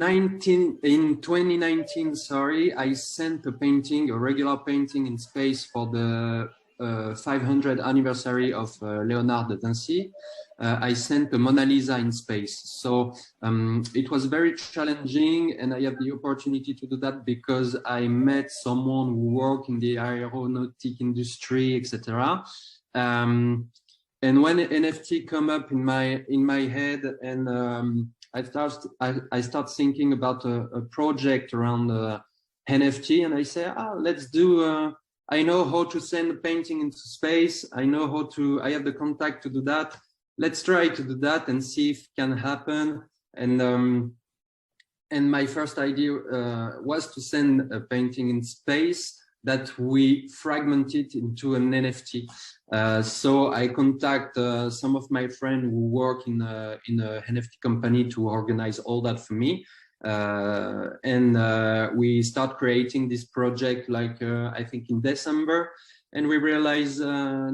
2019, sorry, I sent a painting, a regular painting in space for the 500th anniversary of Leonardo da Vinci. I sent the Mona Lisa in space. So it was very challenging, and I had the opportunity to do that because I met someone who worked in the aeronautic industry, etc. And when NFT come up in my head, and I start thinking about a project around NFT, and I say, let's do. I know how to send a painting into space. I know how to. I have the contact to do that. Let's try to do that and see if it can happen. And my first idea was to send a painting in space that we fragmented into an NFT. So I contact some of my friends who work in a NFT company to organize all that for me. And we start creating this project like I think in December, and we realized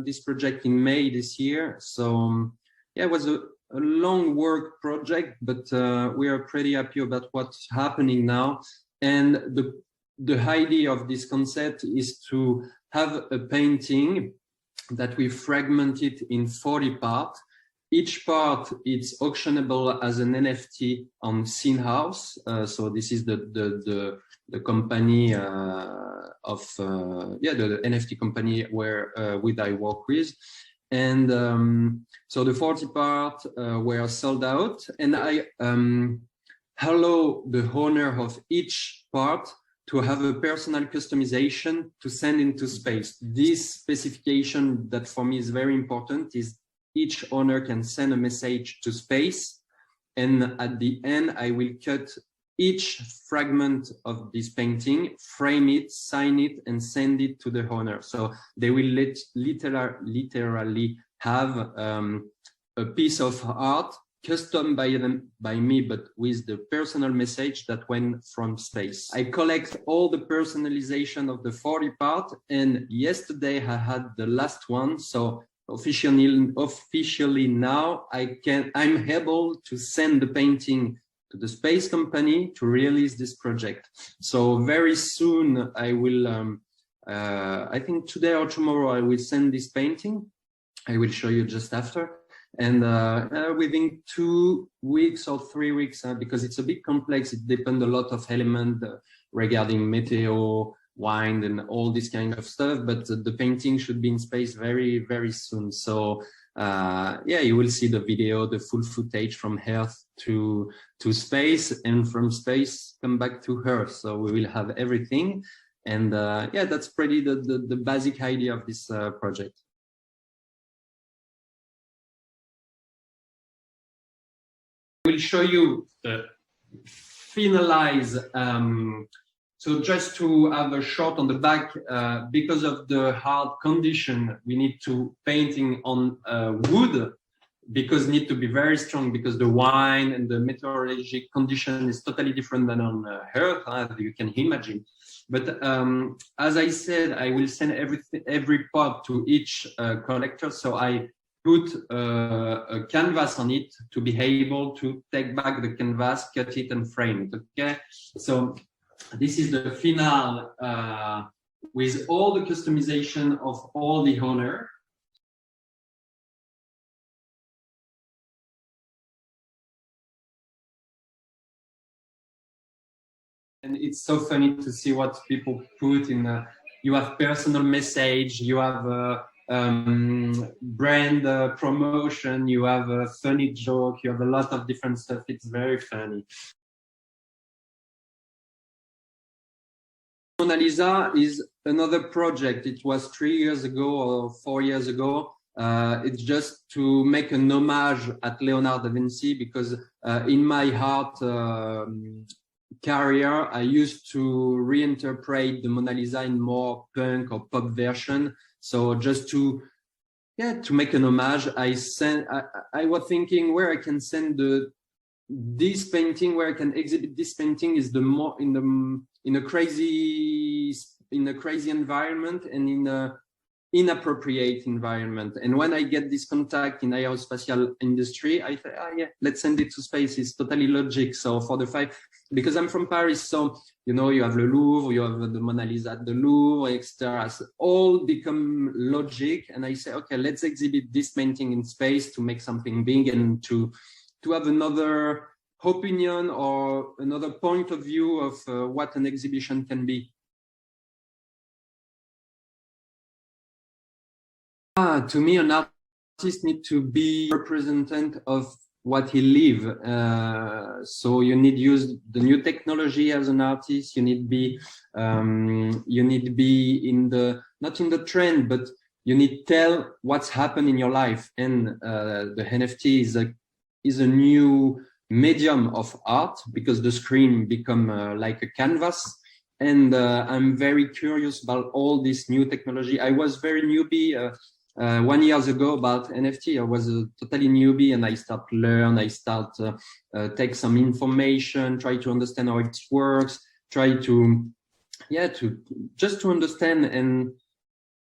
this project in May this year. So yeah, it was a long work project, but we are pretty happy about what's happening now. And the idea of this concept is to have a painting that we fragmented in 40 parts. Each part is auctionable as an NFT on Seen.haus. So this is the company of the NFT company where I work with. And so the 40 parts were sold out, and I allow the owner of each part to have a personal customization to send into space. This specification that for me is very important is each owner can send a message to space, and at the end I will cut each fragment of this painting, frame it, sign it, and send it to the owner. So they will literally have a piece of art custom by me, but with the personal message that went from space. I collect all the personalization of the 40 part, and yesterday I had the last one. So officially now I'm able to send the painting to the space company to release this project. So very soon I will, I think today or tomorrow, I will send this painting. I will show you just after. And within 2 weeks or 3 weeks, because it's a bit complex, it depends a lot of elements regarding meteor, wind, and all this kind of stuff. But the painting should be in space very, very soon. So yeah, you will see the video, the full footage from Earth to space, and from space come back to Earth. So we will have everything. And yeah, that's pretty the basic idea of this project. I will show you the finalize. So just to have a shot on the back, because of the hard condition, we need to painting on wood, because need to be very strong, because the wind and the meteorologic condition is totally different than on Earth, as you can imagine. But as I said, I will send every part to each collector. So I put a canvas on it to be able to take back the canvas, cut it, and frame it. Okay, so this is the final with all the customization of all the owner. And it's so funny to see what people put in. You have personal message, you have brand promotion, you have a funny joke, you have a lot of different stuff. It's very funny. Mona Lisa is another project. It was 3 years ago or 4 years ago. It's just to make an homage at Leonardo da Vinci, because in my art career, I used to reinterpret the Mona Lisa in more punk or pop version. So just to make an homage, I was thinking where I can send this painting, where I can exhibit this painting is the more in a crazy environment, and inappropriate environment. And when I get this contact in aerospatial industry, I say, yeah, let's send it to space. It's totally logic. So for the five, because I'm from Paris, so you know, you have the Louvre, you have the Mona Lisa at the Louvre, etc. All become logic, and I say, okay, let's exhibit this painting in space to make something big and to have another opinion or another point of view of what an exhibition can be. To me, an artist needs to be representative of what he live. So you need use the new technology as an artist. You need be in the, not in the trend, but you need tell what's happened in your life. And the NFT is a new medium of art because the screen become like a canvas. And I'm very curious about all this new technology. I was very newbie 1 year ago about NFT. I was a totally newbie, and I start learn. I start take some information, try to understand how it works, try to just to understand. And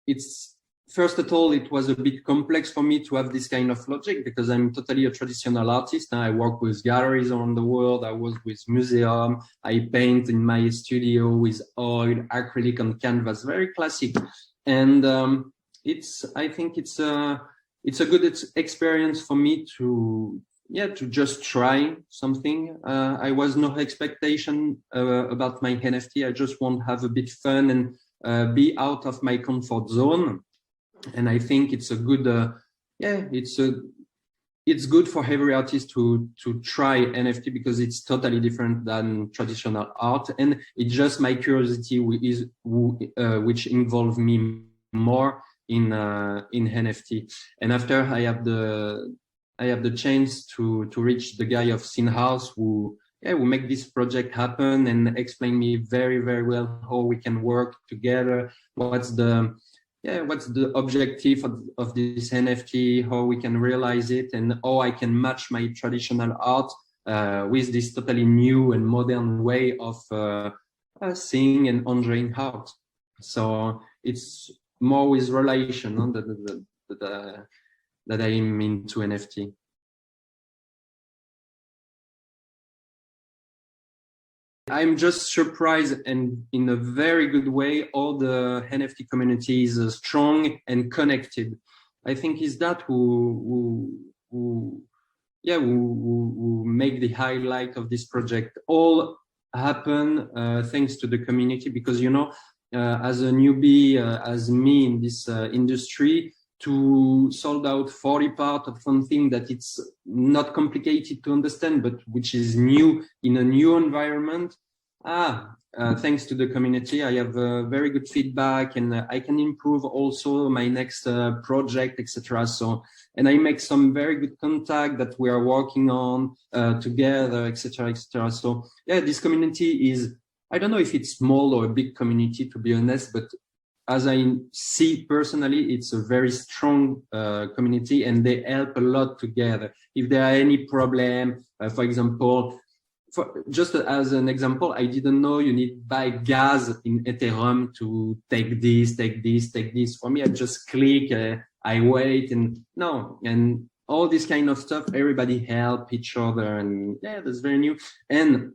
it's, first of all, it was a bit complex for me to have this kind of logic because I'm totally a traditional artist. I work with galleries around the world. I work with museum. I paint in my studio with oil, acrylic, and canvas, very classic. And I think it's a good experience for me to just try something. I was no expectation about my NFT. I just want to have a bit fun and be out of my comfort zone. And I think it's a good, it's good for every artist to try NFT because it's totally different than traditional art. And it's just my curiosity which involves me more in NFT. And after I have the chance to reach the guy of Seen.haus who make this project happen and explain me very, very well how we can work together, what's the objective of this NFT, how we can realize it, and how I can match my traditional art with this totally new and modern way of seeing and enjoying art. So it's more with relation that I'm into NFT. I'm just surprised, and in a very good way, all the NFT community is strong and connected. I think is that who make the highlight of this project. All happen thanks to the community, because you know, as a newbie, as me in this industry, to sold out 40 parts of something that it's not complicated to understand, but which is new in a new environment. Thanks to the community, I have very good feedback, and I can improve also my next project, etc. So, and I make some very good contact that we are working on together, etc., etc. So, yeah, this community is, I don't know if it's small or a big community, to be honest, but as I see personally, it's a very strong community, and they help a lot together. If there are any problem, for example, just as an example, I didn't know you need buy gas in Ethereum to take this. For me, I just click, I wait, and all this kind of stuff. Everybody help each other, and yeah, that's very new. And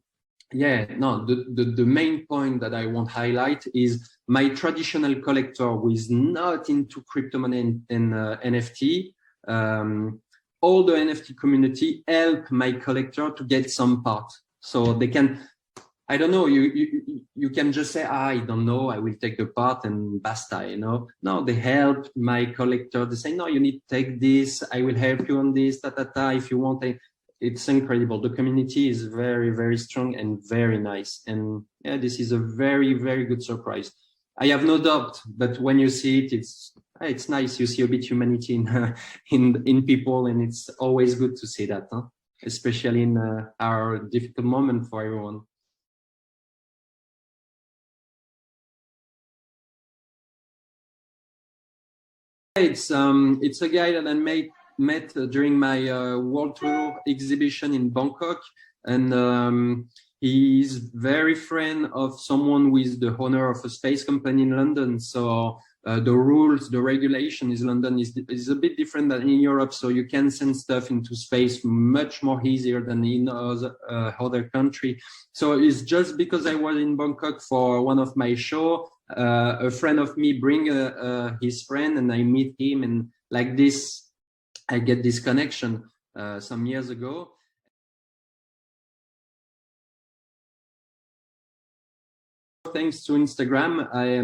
the main point that I want to highlight is my traditional collector who is not into crypto money and NFT. All the NFT community help my collector to get some part. So they can, I don't know, you can just say, I don't know, I will take the part and basta, you know. No, they help my collector. They say, no, you need to take this. I will help you on this, if you want. It's incredible. The community is very, very strong and very nice. And yeah, this is a very, very good surprise. I have no doubt, but when you see it, it's nice. You see a bit humanity in people, and it's always good to see that, huh? Especially in our difficult moment for everyone. It's a guy that I met during my world tour exhibition in Bangkok, and he's very friend of someone who is the owner of a space company in London. So the rules, the regulation in London is a bit different than in Europe, so you can send stuff into space much more easier than in other country. So it's just because I was in Bangkok for one of my show, a friend of me bring his friend, and I meet him, and like this, I get this connection some years ago. Thanks to Instagram, I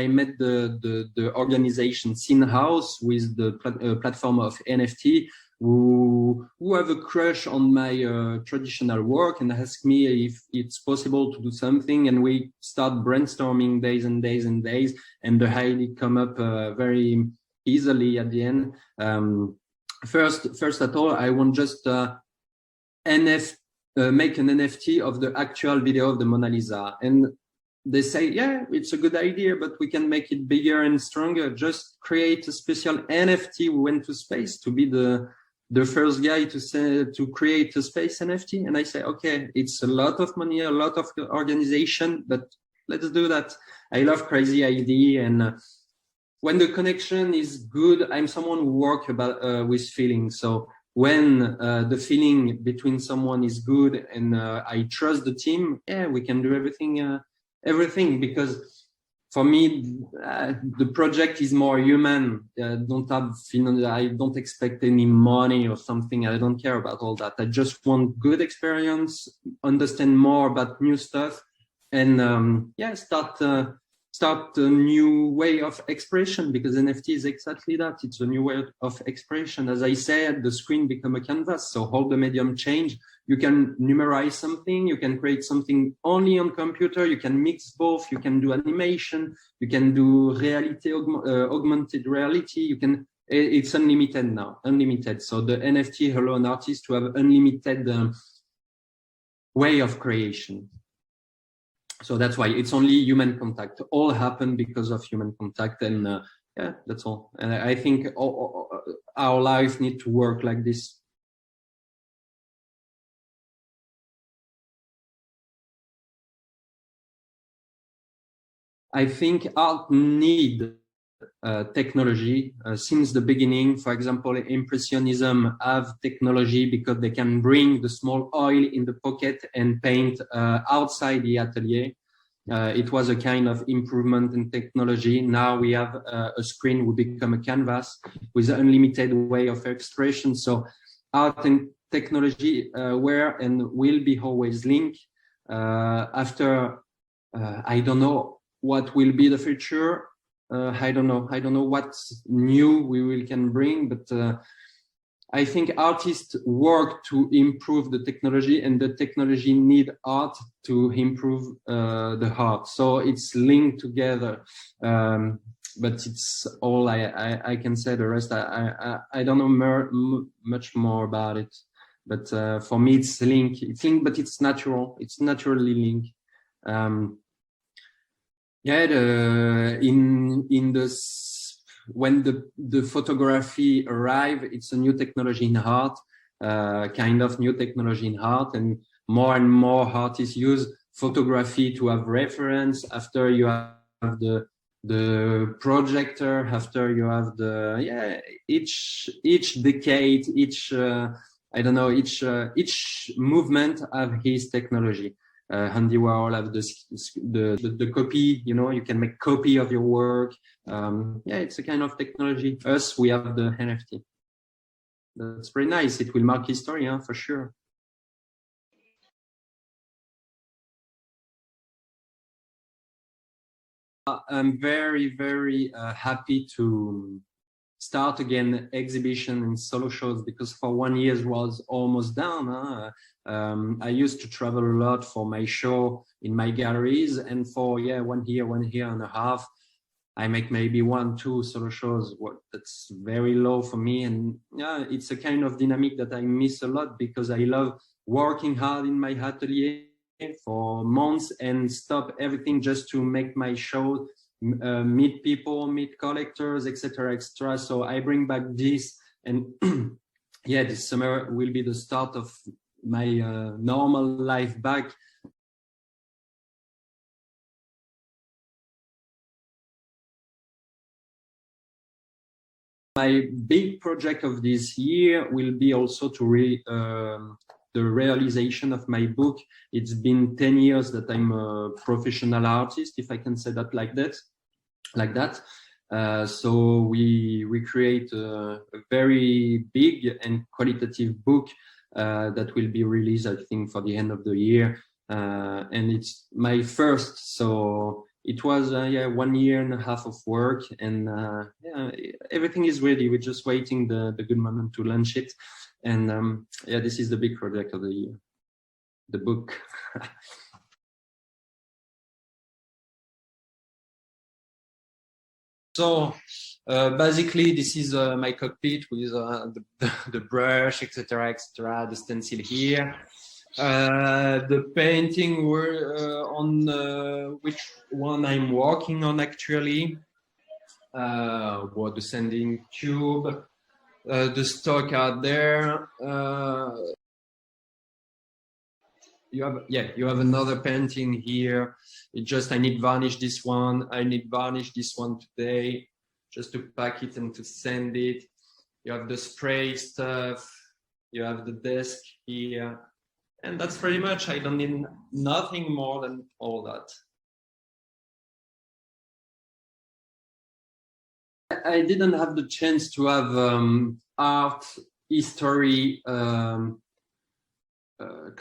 met the organization Seen.haus with the platform of NFT, who have a crush on my traditional work and ask me if it's possible to do something, and we start brainstorming days and days and days, and the idea come up very easily at the end. First at all, I want just make an NFT of the actual video of the Mona Lisa, and they say, yeah, it's a good idea, but we can make it bigger and stronger. Just create a special NFT. We went to space to be the first guy to create a space NFT. And I say, okay, it's a lot of money, a lot of organization, but let's do that. I love crazy idea. And when the connection is good, I'm someone who works with feelings. So when the feeling between someone is good and I trust the team, yeah, we can do everything, because for me the project is more human. I don't expect any money or something. I don't care about all that. I just want good experience, understand more about new stuff, and yeah, start a new way of expression, because NFT is exactly that. It's a new way of expression. As I said, the screen become a canvas, so all the medium change. You can numerize something, you can create something only on computer, you can mix both, you can do animation, you can do reality, augmented reality, it's unlimited now, unlimited. So the NFT allow an artist to have unlimited way of creation. So that's why it's only human contact. All happen because of human contact, and yeah, that's all. And I think our life need to work like this. I think art need technology since the beginning. For example, Impressionism have technology because they can bring the small oil in the pocket and paint outside the atelier. It was a kind of improvement in technology. Now we have a screen will become a canvas with an unlimited way of expression. So art and technology were and will be always linked. After I don't know what will be the future. I don't know what new we can bring, but I think artists work to improve the technology, and the technology need art to improve the art. So it's linked together. But it's all I can say. The rest I don't know much more about it. But for me, it's linked. It's linked, but it's natural. It's naturally linked. Yeah, when the photography arrive, it's a new technology in art, kind of new technology in art, and more artists use photography to have reference. After you have the projector, after you have each decade, each I don't know, each movement have his technology. Andy Warhol have the copy, you know, you can make copy of your work. Yeah, it's a kind of technology. Us, we have the NFT. That's pretty nice. It will mark history, for sure. I'm very happy to start again exhibition and solo shows, because for 1 year it was almost done. I used to travel a lot for my show in my galleries, and for 1 year and a half, I make maybe 1-2 solo shows. That's very low for me, and yeah, it's a kind of dynamic that I miss a lot, because I love working hard in my atelier for months and stop everything just to make my show. Meet people, meet collectors, etc. So I bring back this, and yeah, this summer will be the start of my normal life back. My big project of this year will be also to the realization of my book. It's been 10 years that I'm a professional artist, if I can say that like that. So we create a very big and qualitative book that will be released, I think, for the end of the year. And it's my first, so it was 1 year and a half of work, and everything is ready. We're just waiting the good moment to launch it. And this is the big project of the year, the book. So basically, this is my cockpit with the brush, etc., the stencil here. The painting were on which one I'm working on actually. The sanding tube, the stock out there. You have another painting here. I need varnish this one. I need varnish this one today, just to pack it and to sand it. You have the spray stuff. You have the desk here. And that's pretty much, I don't need nothing more than all that. I didn't have the chance to have art history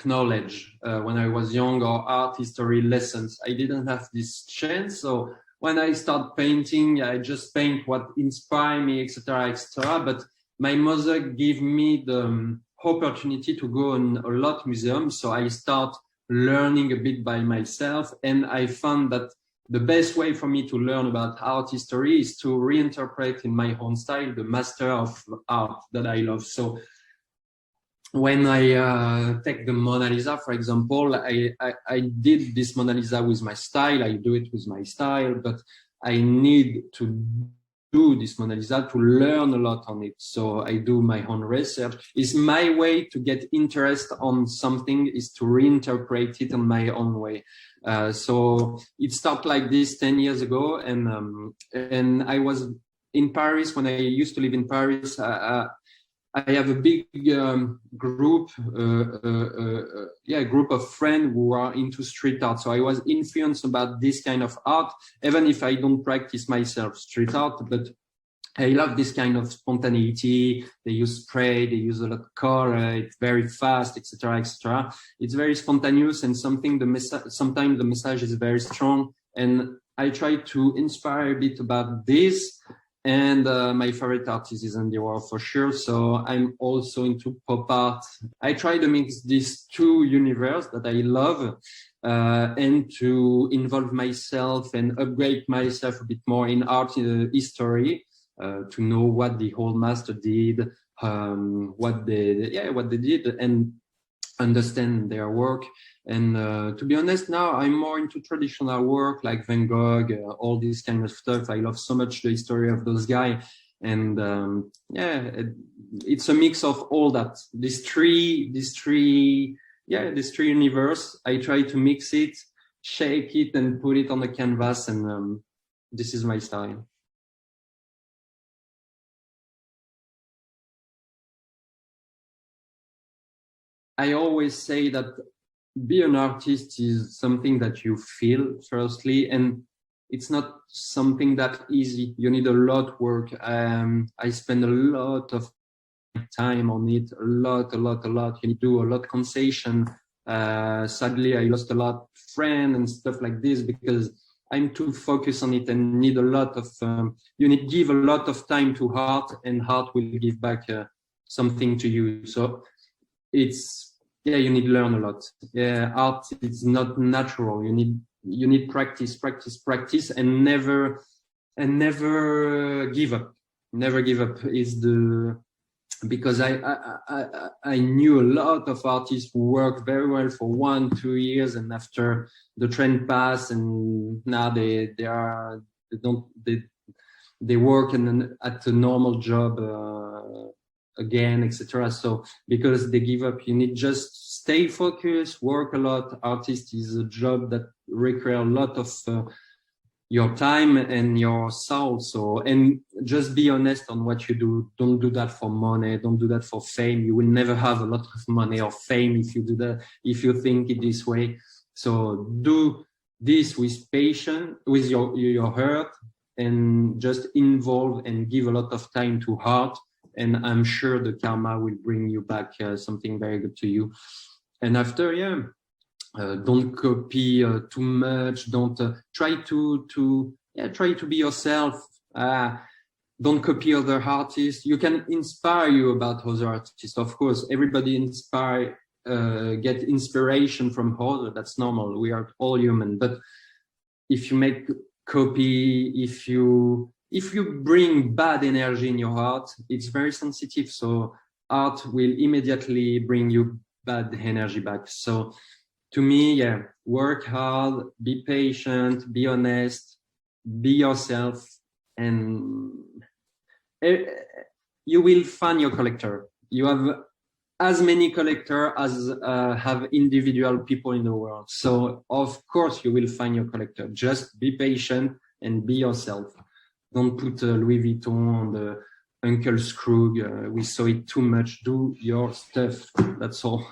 knowledge when I was young, or art history lessons. I didn't have this chance. So when I start painting, I just paint what inspired me, etc., etc. But my mother gave me the opportunity to go in a lot museums. So I start learning a bit by myself. And I found that the best way for me to learn about art history is to reinterpret in my own style the master of art that I love. So when I take the Mona Lisa, for example, I did this Mona Lisa with my style. I do it with my style, but I need to do this Mona Lisa to learn a lot on it. So I do my own research. It's my way to get interest on something, is to reinterpret it in my own way. So it started like this 10 years ago, and I was in Paris when I used to live in Paris. I have a big group of friends who are into street art. So I was influenced about this kind of art, even if I don't practice myself street art, but I love this kind of spontaneity. They use spray, they use a lot of color, it's very fast, etc., etc. It's very spontaneous, and sometimes the message is very strong. And I try to inspire a bit about this. And my favorite artist is Andy Warhol for sure. So I'm also into pop art. I try to mix these two universes that I love and to involve myself and upgrade myself a bit more in art history to know what the old master did, what they did, and understand their work. And to be honest, now I'm more into traditional work like Van Gogh, all this kind of stuff. I love so much the history of those guys. And it's a mix of all that. These three universe. I try to mix it, shake it, and put it on the canvas. And this is my style. I always say that be an artist is something that you feel firstly, and it's not something that easy. You need a lot of work. I spend a lot of time on it, a lot. You need to do a lot of concession. Sadly, I lost a lot of friends and stuff like this because I'm too focused on it and need a lot of, you need to give a lot of time to art, and art will give back something to you. So you need to learn a lot. Art is not natural. You need practice, and never give up. Never give up is because I knew a lot of artists who worked very well for 1-2 years, and after the trend passed, and now they work at a normal job again, etc. So because they give up, you need just stay focused, work a lot. Artist is a job that requires a lot of your time and your soul. So, and just be honest on what you do. Don't do that for money. Don't do that for fame. You will never have a lot of money or fame if you do that, if you think it this way. So do this with patience, with your heart, and just involve and give a lot of time to heart. And I'm sure the karma will bring you back something very good to you. And after, don't copy too much. Don't try to be yourself. Don't copy other artists. You can inspire you about other artists. Of course, everybody get inspiration from other. That's normal. We are all human. But if you make copy, if you bring bad energy in your art, it's very sensitive. So art will immediately bring you bad energy back. So to me, work hard, be patient, be honest, be yourself, and you will find your collector. You have as many collectors as have individual people in the world. So of course you will find your collector. Just be patient and be yourself. Don't put Louis Vuitton on the Uncle Scrooge. We saw it too much. Do your stuff. That's all.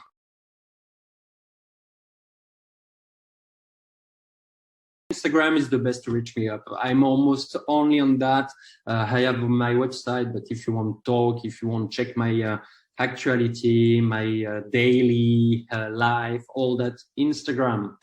Instagram is the best to reach me up. I'm almost only on that. I have my website, but if you want to talk, if you want to check my actuality, my daily life, all that, Instagram.